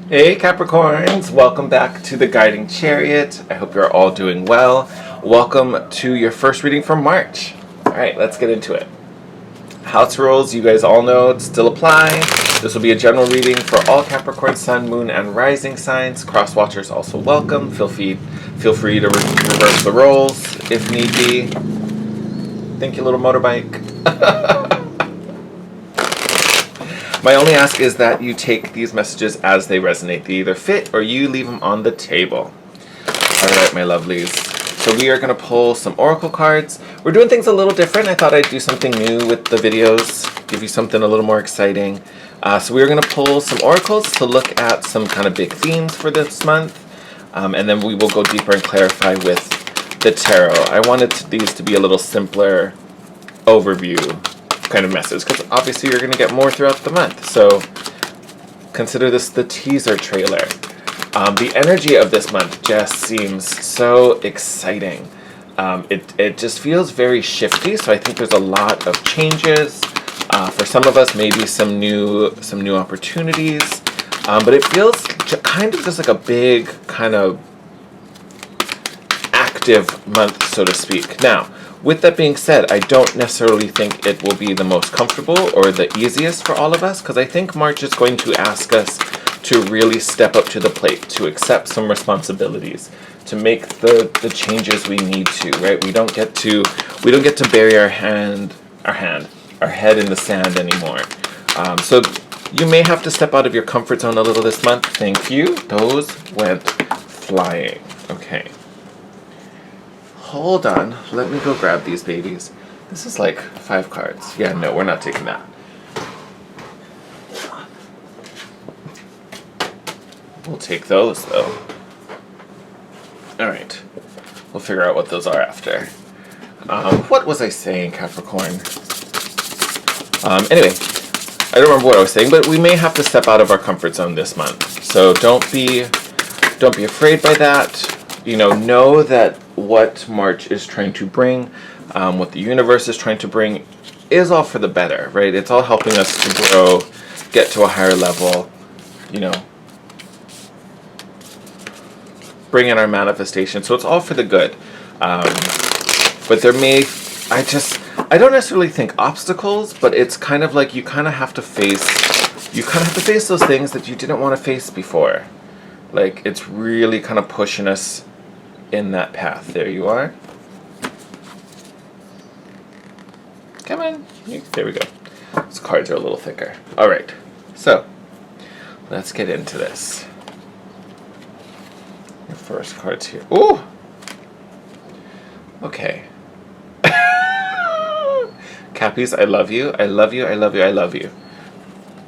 Hey Capricorns, welcome back to the Guiding Chariot. I hope you're all doing well. Welcome to your first reading for March. Alright, let's get into it. House rules, you guys all know, still apply. This will be a general reading for all Capricorn, Sun, Moon, and Rising signs. Cross watchers also welcome. Feel free to reverse the roles if need be. Thank you, little motorbike. My only ask is that you take these messages as they resonate. They either fit or you leave them on the table. Alright, my lovelies. So we are going to pull some oracle cards. We're doing things a little different. I thought I'd do something new with the videos, give you something a little more exciting. So we're going to pull some oracles to look at some kind of big themes for this month. And then we will go deeper and clarify with the tarot. I wanted these to be a little simpler overview kind of message, because obviously you're going to get more throughout the month, so consider this the teaser trailer. The energy of this month just seems so exciting. It just feels very shifty, so I think there's a lot of changes. For some of us, maybe some new opportunities, but it feels kind of just like a big kind of active month, so to speak. Now, with that being said, I don't necessarily think it will be the most comfortable or the easiest for all of us, because I think March is going to ask us to really step up to the plate, to accept some responsibilities, to make the changes we need to, right? We don't get to bury our head in the sand anymore. So you may have to step out of your comfort zone a little this month. Thank you. Those went flying. Okay. Hold on, let me go grab these babies. This is like 5 cards. Yeah, no, we're not taking that. We'll take those, though. Alright. We'll figure out what those are after. What was I saying, Capricorn? Anyway, I don't remember what I was saying, but we may have to step out of our comfort zone this month. So don't be afraid by that. You know that what March is trying to bring, what the universe is trying to bring, is all for the better, right? It's all helping us to grow, get to a higher level, bring in our manifestation. So it's all for the good. But there I don't necessarily think obstacles, but it's kind of like you kind of have to face those things that you didn't want to face before. Like, it's really kind of pushing us in that path. There you are. Come on. There we go. These cards are a little thicker. All right. So, let's get into this. Your first card's here. Ooh! Okay. Cappies, I love you. I love you. I love you. I love you.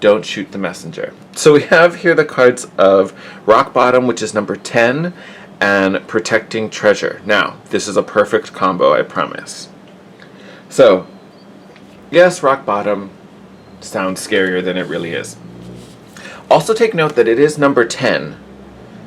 Don't shoot the messenger. So we have here the cards of Rock Bottom, which is number 10, and Protecting Treasure. Now, this is a perfect combo, I promise. So, yes, Rock Bottom sounds scarier than it really is. Also take note that it is number 10,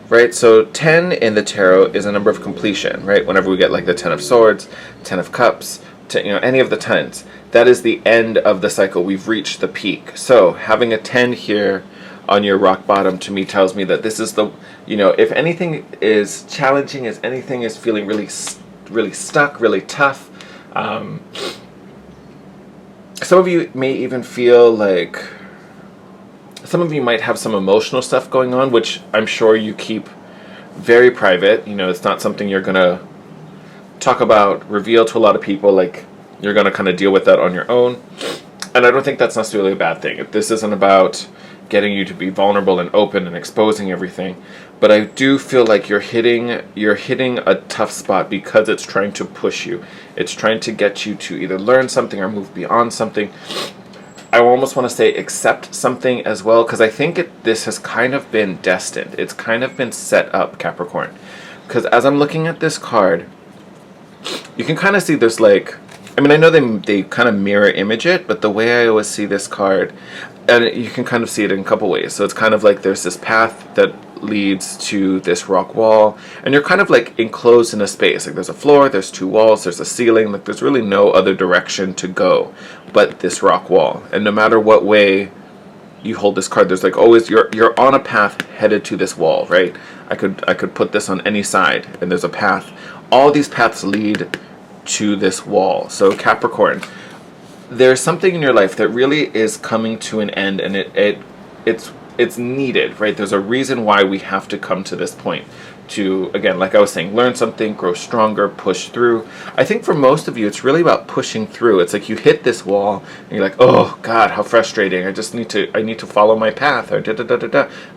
right? So 10 in the tarot is a number of completion, right? Whenever we get like the 10 of Swords, 10 of Cups, any of the 10s, that is the end of the cycle. We've reached the peak. So having a 10 here on your rock bottom to me tells me that this is the, if anything is challenging, as anything is feeling really stuck, really tough. Some of you may even feel like, some of you might have some emotional stuff going on, which I'm sure you keep very private. It's not something you're going to talk about, reveal to a lot of people. Like, you're going to kind of deal with that on your own. And I don't think that's necessarily a bad thing. This isn't about getting you to be vulnerable and open and exposing everything. But I do feel like you're hitting a tough spot because it's trying to push you. It's trying to get you to either learn something or move beyond something. I almost want to say accept something as well, because I think this has kind of been destined. It's kind of been set up, Capricorn. Because as I'm looking at this card, you can kind of see there's like, I know they kind of mirror image it, but the way I always see this card, and you can kind of see it in a couple ways. So it's kind of like there's this path that leads to this rock wall, and you're kind of like enclosed in a space. Like, there's a floor, there's 2 walls, there's a ceiling. Like, there's really no other direction to go but this rock wall. And no matter what way you hold this card, there's like always, you're on a path headed to this wall, right? I could put this on any side, and there's a path. All these paths lead to this wall. So Capricorn, there's something in your life that really is coming to an end, and it's needed, right? There's a reason why we have to come to this point to, again, like I was saying, learn something, grow stronger, push through. I think for most of you, it's really about pushing through. It's like you hit this wall and you're like, oh God, how frustrating. I need to follow my path, or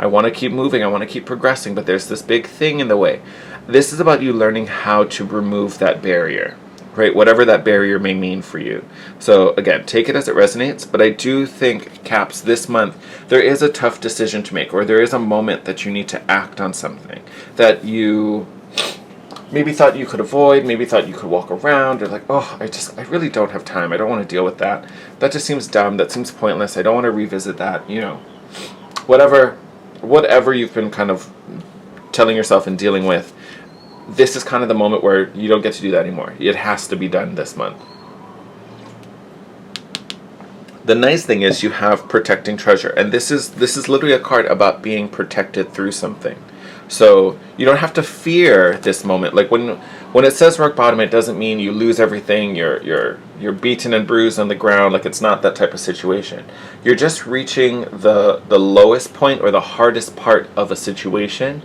I want to keep moving. I want to keep progressing, but there's this big thing in the way. This is about you learning how to remove that barrier, right? Whatever that barrier may mean for you. So again, take it as it resonates, but I do think, Caps, this month, there is a tough decision to make, or there is a moment that you need to act on something that you maybe thought you could avoid, maybe thought you could walk around, or like, oh, I really don't have time. I don't want to deal with that. That just seems dumb. That seems pointless. I don't want to revisit that, you know. Whatever you've been kind of telling yourself and dealing with, this is kind of the moment where you don't get to do that anymore. It has to be done this month. The nice thing is you have protecting treasure, and this is literally a card about being protected through something. So you don't have to fear this moment. Like when it says rock bottom, it doesn't mean you lose everything. You're beaten and bruised on the ground. Like, it's not that type of situation. You're just reaching the lowest point or the hardest part of a situation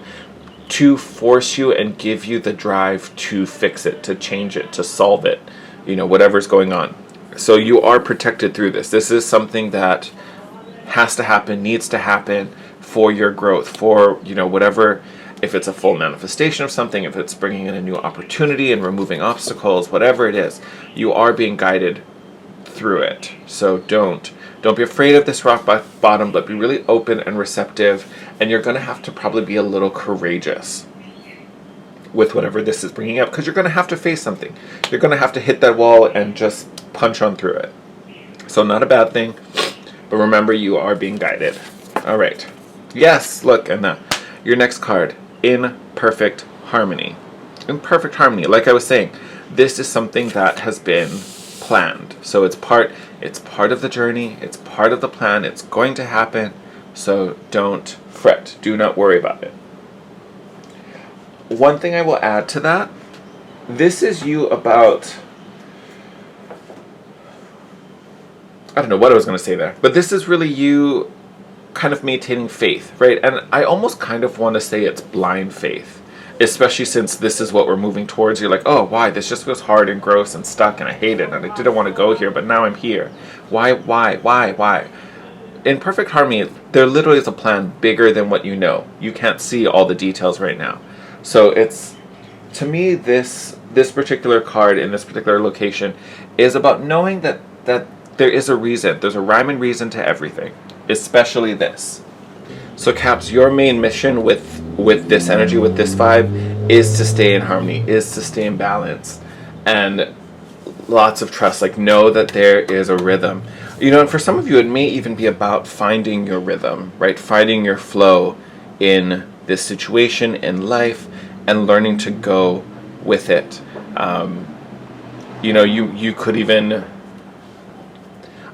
to force you and give you the drive to fix it, to change it, to solve it, you know, whatever's going on. So you are protected through this. This is something that has to happen, needs to happen for your growth, for, you know, whatever, if it's a full manifestation of something, if it's bringing in a new opportunity and removing obstacles, whatever it is, you are being guided through it. So don't be afraid of this rock bottom, but be really open and receptive, and you're going to have to probably be a little courageous with whatever this is bringing up, because you're going to have to face something. You're going to have to hit that wall and just punch on through it. So not a bad thing, but remember, you are being guided. All right. Yes, look, and your next card, in perfect harmony. In perfect harmony. Like I was saying, this is something that has been planned. So it's part of the journey, it's part of the plan, it's going to happen. So don't fret, do not worry about it. One thing I will add to that, this is you about, I don't know what I was going to say there, but this is really you kind of maintaining faith, right? And I almost kind of want to say it's blind faith, especially since this is what we're moving towards. You're like, oh, why? This just feels hard and gross and stuck, and I hate it, and I didn't want to go here, but now I'm here. Why? In perfect harmony, there literally is a plan bigger than what you know. You can't see all the details right now. So it's, to me, this particular card in this particular location is about knowing that there is a reason. There's a rhyme and reason to everything, especially this. So Caps, your main mission with this energy, with this vibe, is to stay in harmony, is to stay in balance, and lots of trust. Like, know that there is a rhythm. You know, and for some of you, it may even be about finding your rhythm, right? Finding your flow in this situation, in life, and learning to go with it. You know, you could even,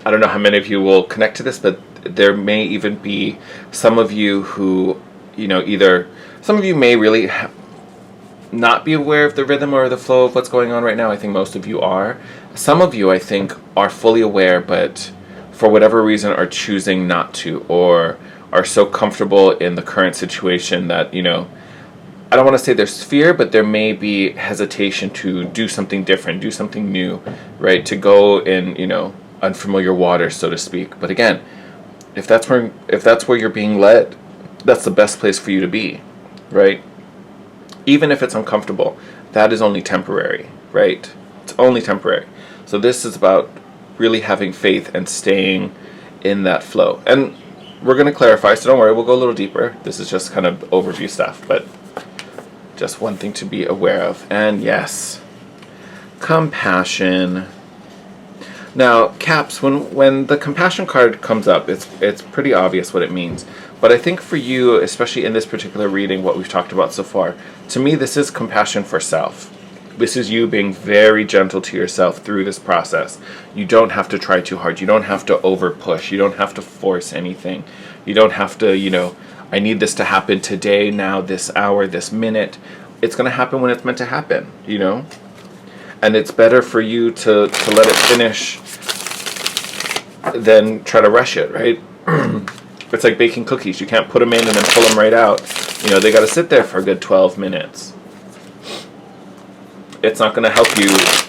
I don't know how many of you will connect to this, but there may even be some of you who, you know, either, some of you may really not be aware of the rhythm or the flow of what's going on right now. I think most of you are. Some of you, I think, are fully aware, but for whatever reason are choosing not to, or are so comfortable in the current situation that, you know, I don't want to say there's fear, but there may be hesitation to do something different, do something new, right? To go in, you know, unfamiliar waters, so to speak. But again, if that's where you're being led, that's the best place for you to be, right? Even if it's uncomfortable, that is only temporary, right? It's only temporary. So this is about really having faith and staying in that flow. And we're going to clarify, so don't worry, we'll go a little deeper. This is just kind of overview stuff, but just one thing to be aware of. And yes, compassion. Now, Caps, when the compassion card comes up, it's pretty obvious what it means. But I think for you, especially in this particular reading, what we've talked about so far, to me, this is compassion for self. This is you being very gentle to yourself through this process. You don't have to try too hard. You don't have to over push. You don't have to force anything. You don't have to, I need this to happen today, now, this hour, this minute. It's going to happen when it's meant to happen, And it's better for you to let it finish than try to rush it, right? It's like baking cookies. You can't put them in and then pull them right out. They got to sit there for a good 12 minutes. It's not going to help you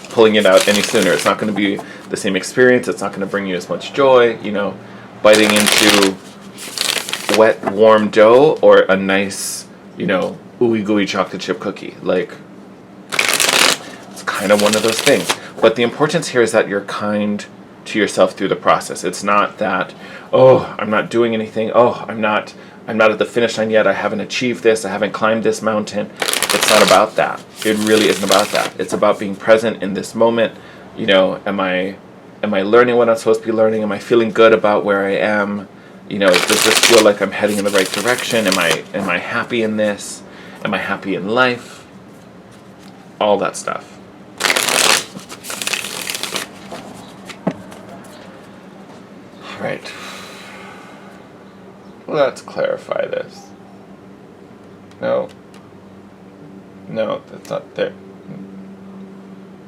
pulling it out any sooner. It's not going to be the same experience. It's not going to bring you as much joy, biting into wet, warm dough or a nice, ooey gooey chocolate chip cookie. Like, it's kind of one of those things. But the importance here is that you're kind to yourself through the process. It's not that, oh, I'm not doing anything. Oh, I'm not at the finish line yet. I haven't achieved this. I haven't climbed this mountain. It's not about that. It really isn't about that. It's about being present in this moment. Am I learning what I'm supposed to be learning? Am I feeling good about where I am? Does this feel like I'm heading in the right direction? Am I happy in this? Am I happy in life? All that stuff. All right. Let's clarify this. No, that's not there.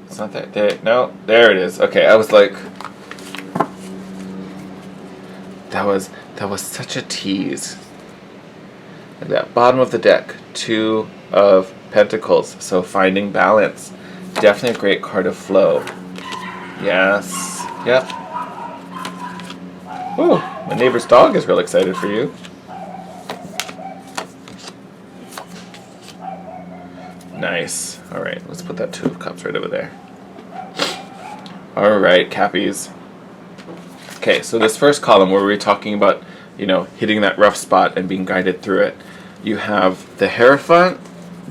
It's not there. No, there it is. Okay, I was like, that was such a tease. At that bottom of the deck, 2 of Pentacles. So finding balance. Definitely a great card of flow. Yes. Yep. Ooh, my neighbor's dog is real excited for you. Nice. All right, let's put that 2 of Cups right over there. All right, Cappies. Okay, so this first column where we were talking about, hitting that rough spot and being guided through it, you have the Hierophant,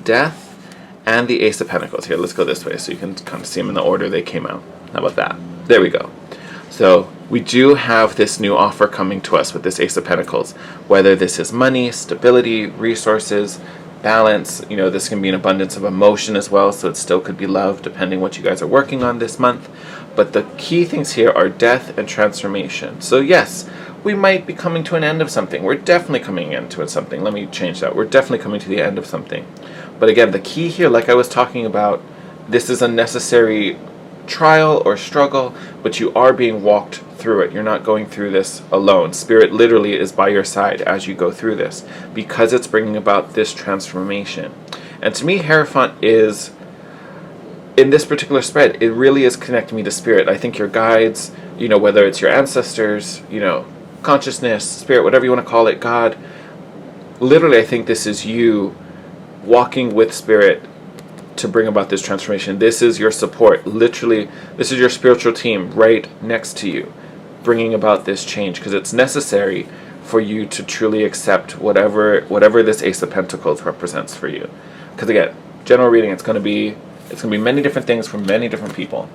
Death, and the Ace of Pentacles. Here, let's go this way so you can kind of see them in the order they came out. How about that? There we go. So we do have this new offer coming to us with this Ace of Pentacles, whether this is money, stability, resources, balance. This can be an abundance of emotion as well, so it still could be love depending what you guys are working on this month. But the key things here are death and transformation. So yes, we might be coming to an end of something. We're definitely coming into something. Let me change that. We're definitely coming to the end of something. But again, the key here, like I was talking about, this is a necessary trial or struggle, but you are being walked through it. You're not going through this alone. Spirit literally is by your side as you go through this, because it's bringing about this transformation. And to me, Hierophant is, in this particular spread, it really is connecting me to Spirit. I think your guides, whether it's your ancestors, consciousness, Spirit, whatever you want to call it, God, literally I think this is you walking with Spirit to bring about this transformation. This is your support. Literally, this is your spiritual team right next to you, bringing about this change, because it's necessary for you to truly accept whatever this Ace of Pentacles represents for you. Because again, general reading, it's going to be many different things from many different people.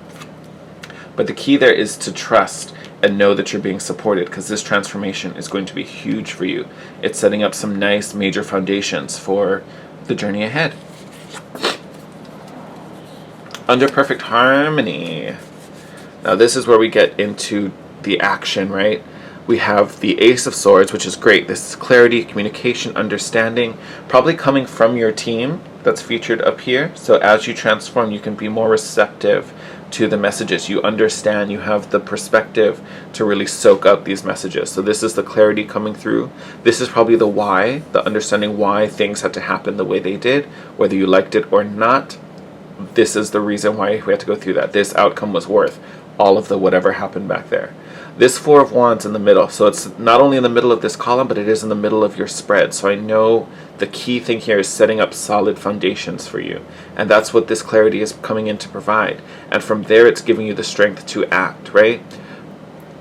But the key there is to trust and know that you're being supported, because this transformation is going to be huge for you. It's setting up some nice major foundations for the journey ahead. Under perfect harmony. Now this is where we get into the action, right? We have the Ace of Swords, which is great. This is clarity, communication, understanding, probably coming from your team that's featured up here. So as you transform, you can be more receptive to the messages. You understand, you have the perspective to really soak up these messages. So this is the clarity coming through. This is probably the why, the understanding why things had to happen the way they did, whether you liked it or not. This is the reason why we had to go through that. This outcome was worth all of the whatever happened back there. This 4 of Wands in the middle. So it's not only in the middle of this column, but it is in the middle of your spread. So I know the key thing here is setting up solid foundations for you. And that's what this clarity is coming in to provide. And from there, it's giving you the strength to act, right?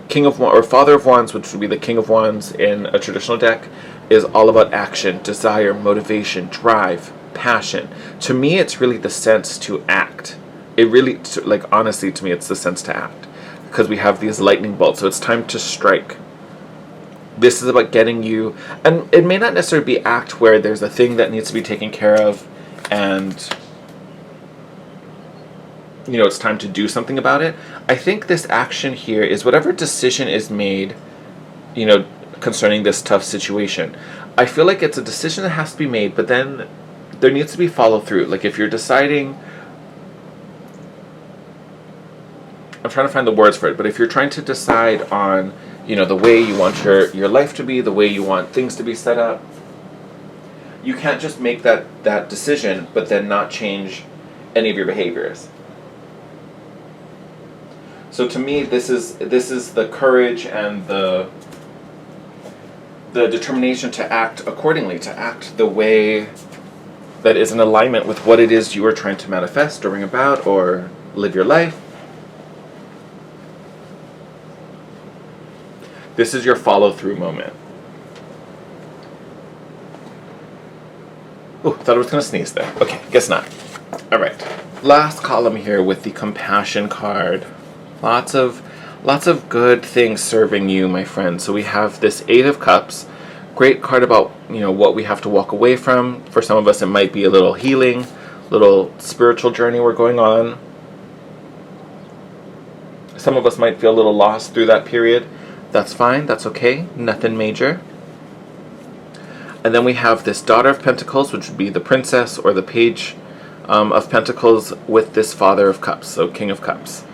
King of Wands, or Father of Wands, which would be the King of Wands in a traditional deck, is all about action, desire, motivation, drive, passion. To me, it's really the sense to act. It really, like, honestly, to me, it's the sense to act, because we have these lightning bolts. So it's time to strike. This is about getting you, and it may not necessarily be act where there's a thing that needs to be taken care of, and you know, it's time to do something about it. I think this action here is whatever decision is made, you know, concerning this tough situation. I feel like it's a decision that has to be made, but then there needs to be follow through. Like if you're deciding, I'm trying to find the words for it, but if you're trying to decide on, you know, the way you want your life to be, the way you want things to be set up, you can't just make that decision, but then not change any of your behaviors. So to me, this is the courage and the determination to act accordingly, to act the way that is in alignment with what it is you are trying to manifest or bring about or live your life. This is your follow-through moment. Oh, thought I was going to sneeze there. Okay, guess not. All right. Last column here with the compassion card. Lots of good things serving you, my friend. So we have this Eight of Cups. Great card about, you know, what we have to walk away from. For some of us, it might be a little healing, little spiritual journey we're going on. Some of us might feel a little lost through that period. That's fine. That's okay. Nothing major. And then we have this Daughter of Pentacles, which would be the Princess or the Page of Pentacles with this Father of Cups, so King of Cups.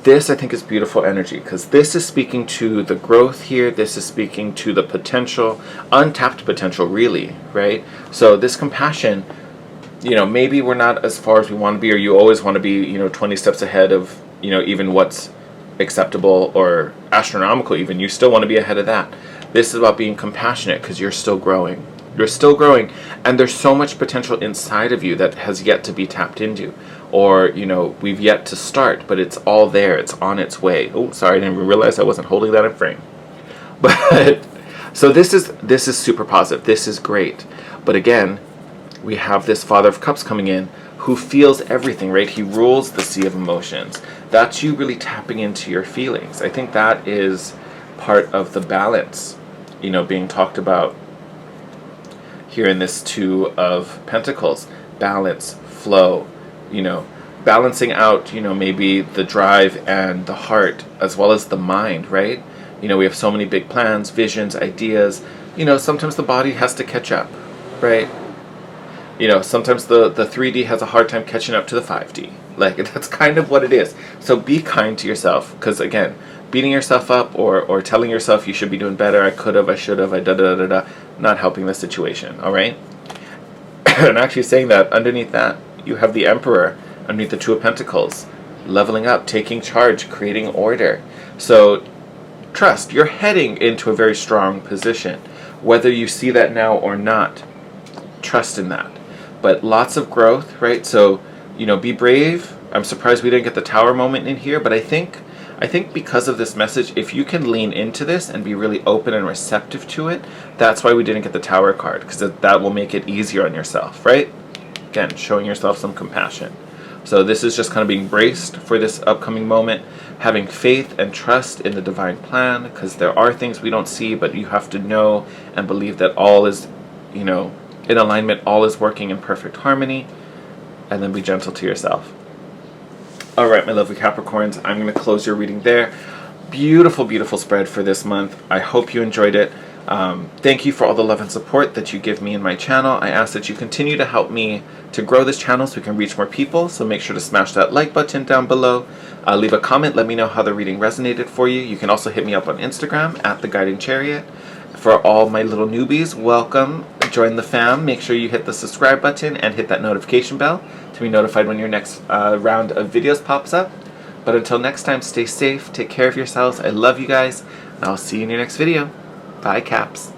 This, I think, is beautiful energy because this is speaking to the growth here. This is speaking to the potential, untapped potential, really, right? So this compassion, you know, maybe we're not as far as we want to be, or you always want to be, you know, 20 steps ahead of, you know, even what's acceptable or astronomical even. You still want to be ahead of that. This is about being compassionate because you're still growing. You're still growing, and there's so much potential inside of you that has yet to be tapped into. Or, you know, we've yet to start, but it's all there. It's on its way. Oh, sorry, I didn't even realize I wasn't holding that in frame. But, so this is super positive. This is great. But again, we have this Father of Cups coming in who feels everything, right? He rules the sea of emotions. That's you really tapping into your feelings. I think that is part of the balance, you know, being talked about here in this Two of Pentacles. Balance, flow, you know, balancing out, you know, maybe the drive and the heart as well as the mind, right? You know, we have so many big plans, visions, ideas. You know, sometimes the body has to catch up, right? You know, sometimes the 3D has a hard time catching up to the 5D. Like, that's kind of what it is. So be kind to yourself, because again, beating yourself up or telling yourself you should be doing better, I could have, I should have, I da-da-da-da-da, not helping the situation, all right? And actually saying that, underneath that, you have the Emperor, underneath the Two of Pentacles, leveling up, taking charge, creating order. So trust, you're heading into a very strong position. Whether you see that now or not, trust in that. But lots of growth, right? So, you know, be brave. I'm surprised we didn't get the Tower moment in here, but I think because of this message, if you can lean into this and be really open and receptive to it, that's why we didn't get the Tower card, because that will make it easier on yourself, right? Again, showing yourself some compassion. So this is just kind of being braced for this upcoming moment, having faith and trust in the divine plan, because there are things we don't see, but you have to know and believe that all is, you know, in alignment, all is working in perfect harmony, and then be gentle to yourself. All right, my lovely Capricorns, I'm going to close your reading there. Beautiful, beautiful spread for this month. I hope you enjoyed it. Thank you for all the love and support that you give me in my channel. I ask that you continue to help me to grow this channel so we can reach more people. So make sure to smash that like button down below. Leave a comment. Let me know how the reading resonated for you. You can also hit me up on Instagram at The Guiding Chariot. For all my little newbies, welcome. Join the fam. Make sure you hit the subscribe button and hit that notification bell to be notified when your next round of videos pops up. But until next time, stay safe, take care of yourselves. I love you guys, and I'll see you in your next video. Bye, Caps.